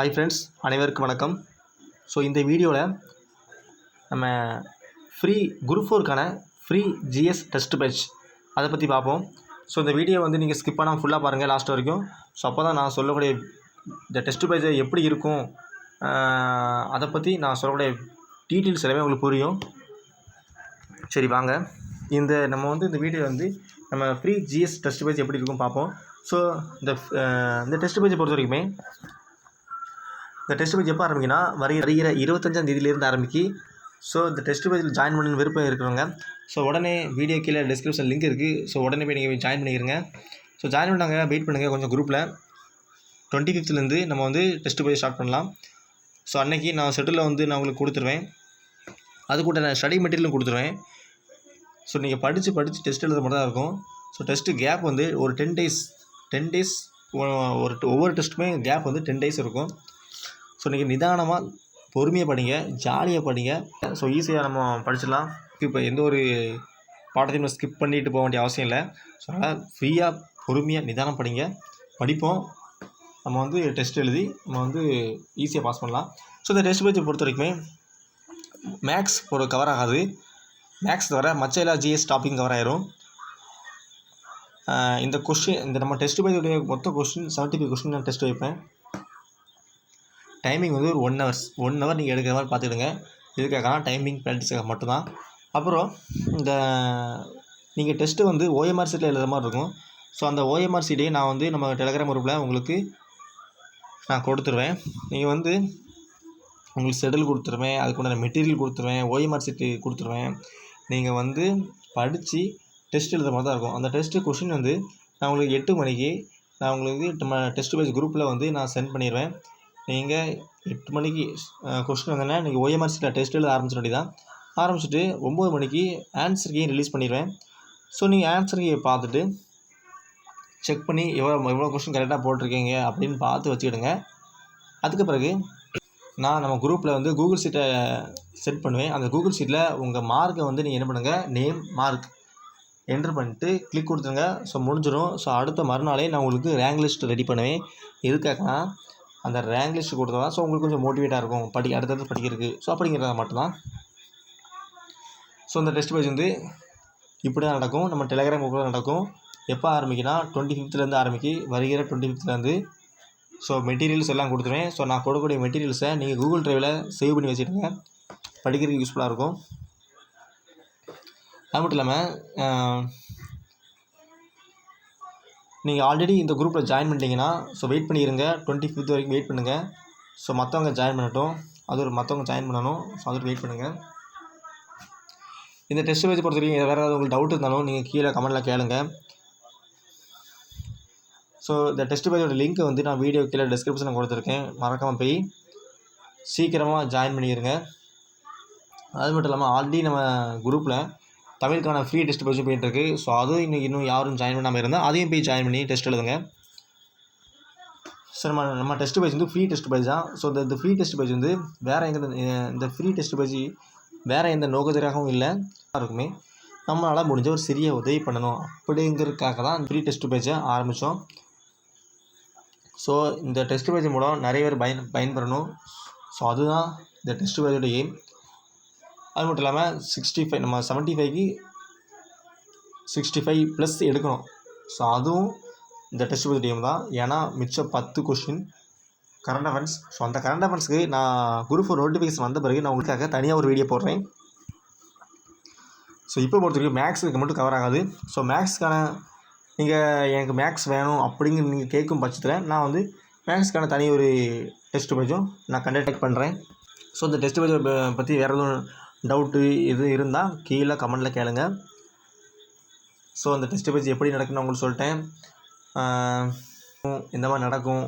Hi friends, அனைவருக்கும் வணக்கம். So இந்த வீடியோவில் நம்ம குரூப் 4க்கான ஃப்ரீ ஜிஎஸ் டெஸ்ட் பேட்ச் அதை பற்றி பார்ப்போம். ஸோ இந்த வீடியோ நீங்கள் ஸ்கிப் பண்ணாமல் ஃபுல்லாக பாருங்கள் லாஸ்ட் வரைக்கும். ஸோ அப்போ தான் நான் சொல்லக்கூடிய இந்த டெஸ்ட் பேட்ச் எப்படி இருக்கும் அதை பற்றி நான் சொல்லக்கூடிய டீட்டெயில்ஸ் எல்லாமே உங்களுக்கு புரியும். சரி வாங்க, நம்ம இந்த வீடியோ நம்ம ஃப்ரீ ஜிஎஸ் டெஸ்ட் பேட்ச் எப்படி இருக்கும் பார்ப்போம். ஸோ இந்த டெஸ்ட் பேட்சை பொறுத்த வரைக்குமே இந்த டெஸ்ட் பேட்ச் எப்போ ஆரம்பிக்குன்னா வருகிற 25ஆம் தேதியிலேருந்து ஆரம்பிக்கி. ஸோ இந்த டெஸ்ட் பேட்சில் ஜாயின் பண்ண விருப்பம் இருக்கிறவங்க ஸோ உடனே வீடியோ கீழே டிஸ்கிரிப்ஷன் லிங்க் இருக்குது. ஸோ உடனே போய் நீங்கள் ஜாயின் பண்ணிக்கிறங்க. ஸோ ஜாயின் பண்ணாங்க வெயிட் பண்ணுங்கள் கொஞ்சம். குரூப்பில் 25லேருந்து நம்ம டெஸ்ட் பேட்ச் ஸ்டார்ட் பண்ணலாம். ஸோ அன்றைக்கி நான் ஷெட்யூலில் நான் உங்களுக்கு கொடுத்துருவேன். அது கூட நான் ஸ்டடி மெட்டீரியலும் கொடுத்துருவேன். ஸோ நீங்கள் படித்து டெஸ்ட் எழுத மட்டும் தான் இருக்கும். ஸோ டெஸ்ட்டு கேப் ஒரு 10 டேஸ் ஒவ்வொரு டெஸ்ட்டுமே கேப் 10 டேஸ் இருக்கும். ஸோ நீங்கள் நிதானமாக பொறுமையாக படிங்க, ஜாலியாக படிங்க. ஸோ ஈஸியாக நம்ம படிச்சிடலாம். இப்போ எந்த ஒரு பாடத்தையும் நம்ம ஸ்கிப் பண்ணிட்டு போக வேண்டிய அவசியம் இல்லை. ஸோ அதனால் ஃப்ரீயாக பொறுமையாக நிதானம் படிங்க, படிப்போம். நம்ம டெஸ்ட் எழுதி நம்ம ஈஸியாக பாஸ் பண்ணலாம். ஸோ இந்த டெஸ்ட் பேட்சை பொறுத்த வரைக்குமே மேக்ஸ் ஒரு கவர் ஆகாது. மேக்ஸ் தவிர மற்ற எல்லா ஜிஎஸ் டாப்பிங் கவர் ஆயிரும். இந்த நம்ம டெஸ்ட் பேட்சுடைய மொத்த கொஸ்டின் 75 கொஸ்டின் நான் டெஸ்ட் வைப்பேன். டைமிங் ஒரு 1 ஹவர் நீங்கள் எடுக்கிற மாதிரி பார்த்துக்கிடுங்க. இதுக்காக டைமிங் ப்ராக்டிஸுக்காக மட்டும்தான். அப்புறம் நீங்கள் டெஸ்ட்டு ஓஎம்ஆர் சீட்டில் எழுதுகிற மாதிரி இருக்கும். ஸோ அந்த ஓஎம்ஆர் சீட்டையே நான் நம்ம டெலகிராம் குரூப்பில் உங்களுக்கு நான் கொடுத்துருவேன். நீங்கள் உங்களுக்கு ஷெட்யூல் கொடுத்துருவேன், அதுக்குண்டான மெட்டீரியல் கொடுத்துருவேன், ஓஎம்ஆர் சீட்டு கொடுத்துருவேன். நீங்கள் படித்து டெஸ்ட் எழுதுகிற மாதிரி தான் இருக்கும். அந்த டெஸ்ட்டு கொஷின் நான் உங்களுக்கு 8 மணிக்கு நான் உங்களுக்கு நம்ம டெஸ்ட் பேட்ச் குரூப்பில் நான் சென்ட் பண்ணிடுவேன். நீங்கள் 8 மணிக்கு கொஸ்டின் வந்தோன்னா நீங்கள் ஓஎம்ஆர் சீட்டில் டெஸ்ட் எழுத ஆரம்பிச்சிட வேண்டியதான். ஆரம்பிச்சுட்டு 9 மணிக்கு ஆன்சர் கீ ரிலீஸ் பண்ணிடுவேன். ஸோ நீங்கள் ஆன்சர் கீயை பார்த்துட்டு செக் பண்ணி எவ்வளோ கொஸ்டின் கரெக்டாக போட்டிருக்கீங்க அப்படின்னு பார்த்து வச்சுக்கிடுங்க. அதுக்கு பிறகு நம்ம குரூப்பில் கூகுள் ஷீட்டை செட் பண்ணுவேன். அந்த கூகுள் ஷீட்டில் உங்கள் மார்க்கை நீங்கள் என்ன பண்ணுங்கள், நேம் மார்க் என்ட்ரு பண்ணிட்டு கிளிக் கொடுத்துருங்க. ஸோ முடிஞ்சிடும். ஸோ அடுத்த மறுநாளே நான் உங்களுக்கு ரேங்க் லிஸ்ட் ரெடி பண்ணுவேன். எதுக்காகனா அந்த ரேங்க் லிஸ்ட் கொடுத்தா ஸோ உங்களுக்கு கொஞ்சம் மோட்டிவேட்டாக இருக்கும் அடுத்தது படிக்கிறதுக்கு. ஸோ அப்படிங்கிறத மட்டும்தான். ஸோ இந்த டெஸ்ட் பேட்ச் இப்படி தான் நடக்கும். நம்ம டெலகிராம் குரூப்பில் நடக்கும். எப்போ ஆரம்பிக்குன்னா 25லேருந்து ஆரம்பிக்கி. வருகிற 25லேருந்து ஸோ மெட்டீரியல்ஸ் எல்லாம் கொடுத்துருவேன். ஸோ நான் கொடுக்கக்கூடிய மெட்டீரியல்ஸை நீங்கள் கூகுள் ட்ரைவில் சேவ் பண்ணி வச்சுடுங்க. படிக்கிறதுக்கு யூஸ்ஃபுல்லாக இருக்கும். அது மட்டும் இல்லாமல் நீங்கள் ஆல்ரெடி இந்த குரூப்பில் ஜாயின் பண்ணிட்டீங்கன்னா ஸோ வெயிட் பண்ணிடுங்க. 25 வரைக்கும் வெயிட் பண்ணுங்கள். ஸோ மற்றவங்க ஜாயின் பண்ணட்டும். மற்றவங்க ஜாயின் பண்ணணும். ஸோ அதுக்கு வெயிட் பண்ணுங்கள். இந்த டெஸ்ட் பேட்ச் பொறுத்த வரைக்கும் வேறு ஏதாவது உங்களுக்கு டவுட் இருந்தாலும் நீங்கள் கீழே கமெண்ட்டில் கேளுங்க. ஸோ இந்த டெஸ்ட் பேட்சோட லிங்க் நான் வீடியோ கீழே டிஸ்கிரிப்ஷனில் கொடுத்துருக்கேன். மறக்காமல் போய் சீக்கிரமாக ஜாயின் பண்ணிடுங்க. அது மட்டும் இல்லாமல் ஆல்ரெடி நம்ம குரூப்பில் தமிழுக்கான ஃப்ரீ டெஸ்ட் பேட்சும் போயிட்டுருக்கு. ஸோ அதுவும் இன்னும் யாரும் ஜாயின் பண்ணாமல் இருந்தால் அதையும் போய் ஜாயின் பண்ணி டெஸ்ட் எழுதுங்க. ஸோ நம்ம test batch free test batch தான். ஸோ இந்த ஃப்ரீ டெஸ்ட் பேட்ச் வேறு இந்த ஃப்ரீ டெஸ்ட் பேட்ச் வேறு எந்த நோக்கத்திற்காகவும் இல்லை. இருக்குமே நம்மளால் முடிஞ்ச ஒரு சிறிய உதவி பண்ணணும் அப்படிங்கிறதுக்காக தான் ஃப்ரீ டெஸ்ட் பேட்சை ஆரம்பித்தோம். ஸோ இந்த டெஸ்ட் பேட்ச் மூலம் நிறைய பேர் பயன்பெறணும். ஸோ அதுதான் இந்த டெஸ்ட் பேட்சோட எய்ம். அது மட்டும் இல்லாமல் 65 நம்ம 75க்கு 65+ எடுக்கணும். ஸோ அதுவும் இந்த டெஸ்ட் பேட்ச் டீம் தான். ஏன்னா மிச்சம் 10 கொஸ்டின் கரண்ட் அஃபேர்ஸ். ஸோ அந்த கரண்ட் அஃபேர்ஸ்க்கு நான் குரூப் 4 நோட்டிஃபிகேஷன் வந்த பிறகு நான் உங்களுக்காக தனியாக ஒரு வீடியோ போடுறேன். ஸோ இப்போ பொறுத்த வரைக்கும் மேக்ஸுக்கு மட்டும் கவர் ஆகாது. ஸோ மேக்ஸுக்கான எனக்கு மேக்ஸ் வேணும் அப்படிங்கிற நீங்கள் கேட்கும் பட்சத்தில் நான் மேக்ஸுக்கான தனி ஒரு டெஸ்ட் பேட்சும் நான் கண்டக்ட் பண்ணுறேன். ஸோ இந்த டெஸ்ட் பேட்சை பற்றி வேறு எதுவும் டவுட்டு இது இருந்தால் கீழே கமெண்ட்டில் கேளுங்க. ஸோ அந்த டெஸ்ட் பேட்ச் எப்படி நடக்குன்னு உங்களுக்கு சொல்லிட்டேன். இந்த மாதிரி நடக்கும்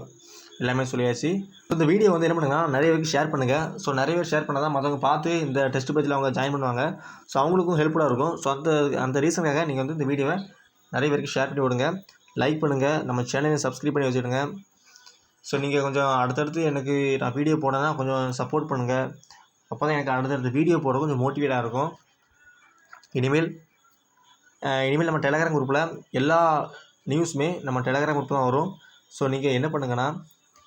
எல்லாமே சொல்லியாச்சு. இந்த வீடியோ என்ன பண்ணுங்கன்னா நிறைய பேருக்கு ஷேர் பண்ணுங்கள். ஸோ நிறைய பேர் ஷேர் பண்ணால் தான் மற்றவங்க பார்த்து இந்த டெஸ்ட் பேட்சில் அவங்க ஜாயின் பண்ணுவாங்க. ஸோ அவங்களுக்கும் ஹெல்ப்ஃபுல்லாக இருக்கும். ஸோ அந்த ரீசனுக்காக நீங்கள் இந்த வீடியோவை நிறைய பேருக்கு ஷேர் பண்ணி விடுங்க, லைக் பண்ணுங்கள், நம்ம சேனலை சப்ஸ்கிரைப் பண்ணி வச்சுடுங்க. ஸோ நீங்கள் கொஞ்சம் அடுத்தடுத்து எனக்கு நான் வீடியோ போனேன்னா கொஞ்சம் சப்போர்ட் பண்ணுங்கள். அப்போ தான் எனக்கு அடுத்தடுத்த வீடியோ போட கொஞ்சம் மோட்டிவேட்டாக இருக்கும். இனிமேல் நம்ம டெலகிராம் குரூப்பில் எல்லா நியூஸுமே நம்ம டெலகிராம் குரூப் தான் வரும். ஸோ நீங்கள் என்ன பண்ணுங்கன்னா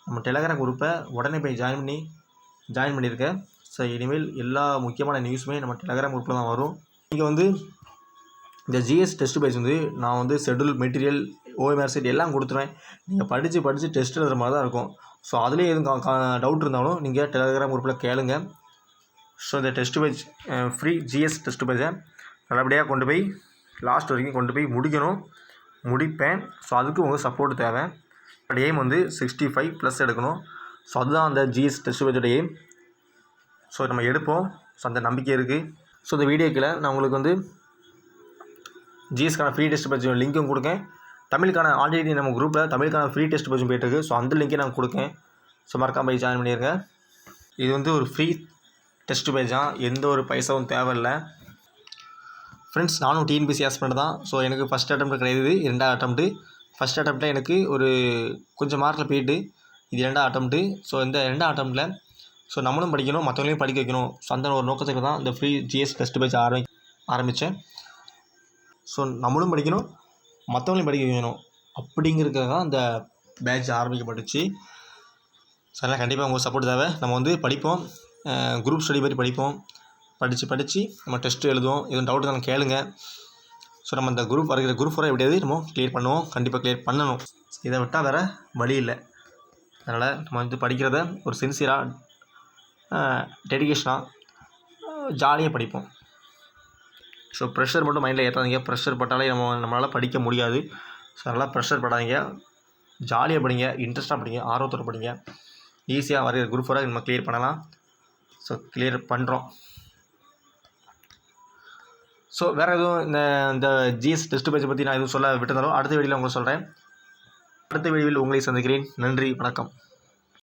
நம்ம டெலகிராம் குரூப்பை உடனே போய் ஜாயின் பண்ணியிருக்கேன். ஸோ இனிமேல் எல்லா முக்கியமான நியூஸுமே நம்ம டெலகிராம் குரூப்பில் தான் வரும். நீங்கள் வந்து இந்த ஜிஎஸ் டெஸ்ட் பேஜ் வந்து நான் வந்து ஷெட்யூல் மெட்டீரியல் ஓஎம்ஆர் சீட் எல்லாம் கொடுத்துருவேன். நீங்கள் படித்து டெஸ்ட் எழுதுகிற மாதிரி தான் இருக்கும். ஸோ அதுலேயே எதுவும் டவுட் இருந்தாலும் நீங்கள் டெலகிராம் குரூப்பில் கேளுங்க. ஸோ இந்த test page free GS test பேஜை நல்லபடியாக கொண்டு போய் லாஸ்ட் வரைக்கும் கொண்டு போய் முடிப்பேன். ஸோ அதுக்கு உங்கள் சப்போர்ட் தேவை. எய்ம் வந்து 65+ எடுக்கணும். ஸோ அதுதான் அந்த ஜிஎஸ் டெஸ்ட் பேஜோட எய்ம். ஸோ நம்ம எடுப்போம். ஸோ அந்த நம்பிக்கை இருக்குது. ஸோ இந்த வீடியோக்கில் நான் உங்களுக்கு வந்து ஜிஎஸ்க்கான ஃப்ரீ டெஸ்ட் பேஜ் லிங்க்கும் கொடுக்கேன். தமிழுக்கான ஆல்ரெடி நம்ம குரூப்பில் தமிழுக்கான ஃப்ரீ டெஸ்ட் பேஜும் போய்ட்டுருக்கு. ஸோ அந்த லிங்க்கை நான் கொடுக்கேன். ஸோ மறக்காம போய் ஜாயின் பண்ணிடுங்க. இது வந்து ஒரு ஃப்ரீ டெஸ்ட் பேஜாக எந்த ஒரு பைசாவும் தேவையில்லை. ஃப்ரெண்ட்ஸ், நானும் டிஎன்பிஎஸ்சி ஆஸ்பிரண்ட் தான். ஸோ எனக்கு ஃபஸ்ட் அட்டெம்ப்ட் கிடையாது, 2வது அட்டெம்ப்ட்டு. ஃபஸ்ட் அட்டெம்ப்ட்டில் எனக்கு ஒரு கொஞ்சம் மார்க்கில் போயிட்டு, இது 2வது அட்டெம்ப்ட்டு. ஸோ இந்த 2வது அட்டெம்ப்ட்டில் ஸோ நம்மளும் படிக்கணும், மற்றவங்களையும் படிக்க வைக்கணும். ஸோ அந்த ஒரு நோக்கத்துக்கு தான் இந்த ஃப்ரீ ஜிஎஸ் டெஸ்ட் பேஜ் ஆரம்பித்தேன். ஸோ நம்மளும் படிக்கணும், மற்றவங்களையும் படிக்க வைக்கணும் அப்படிங்கிறதுக்காக தான் அந்த பேட்ச் ஆரம்பிக்கப்பட்டுச்சு. ஸோ அதனால் கண்டிப்பாக உங்கள் சப்போர்ட் தேவை. நம்ம வந்து படிப்போம், குரூப் ஸ்டடி மாதிரி படிப்போம். படித்து நம்ம டெஸ்ட்டு எழுதுவோம். எதுவும் டவுட் தான் கேளுங்க. ஸோ நம்ம இந்த வருகிற குரூப் வர எப்படியாவது நம்ம கிளியர் பண்ணுவோம். கண்டிப்பாக கிளியர் பண்ணணும். இதை விட்டால் வேறு வழி இல்லை. அதனால் நம்ம வந்து படிக்கிறத ஒரு சின்சியராக டெடிகேஷனாக ஜாலியாக படிப்போம். ஸோ ப்ரெஷர் மட்டும் மைண்டில் ஏற்றாதீங்க. ப்ரெஷர் பட்டாலே நம்மளால் படிக்க முடியாது. ஸோ அதனால் ப்ரெஷர் படாதீங்க, ஜாலியாக படிங்க, இன்ட்ரெஸ்ட்டாக படிங்க, ஆர்வத்தோடு படிங்க. ஈஸியாக வருகிற குரூப் வர நம்ம கிளியர் பண்ணலாம். ஸோ கிளியர் பண்ணுறோம். ஸோ வேறு எதுவும் இந்த ஜிஎஸ் டெஸ்ட் பேஜை பற்றி நான் எதுவும் சொல்ல விட்டுருந்தாலும் அடுத்த வீடியோவில் உங்களுக்கு சொல்கிறேன். அடுத்த வீடியோவில் உங்களை சந்திக்கிறேன். நன்றி, வணக்கம்.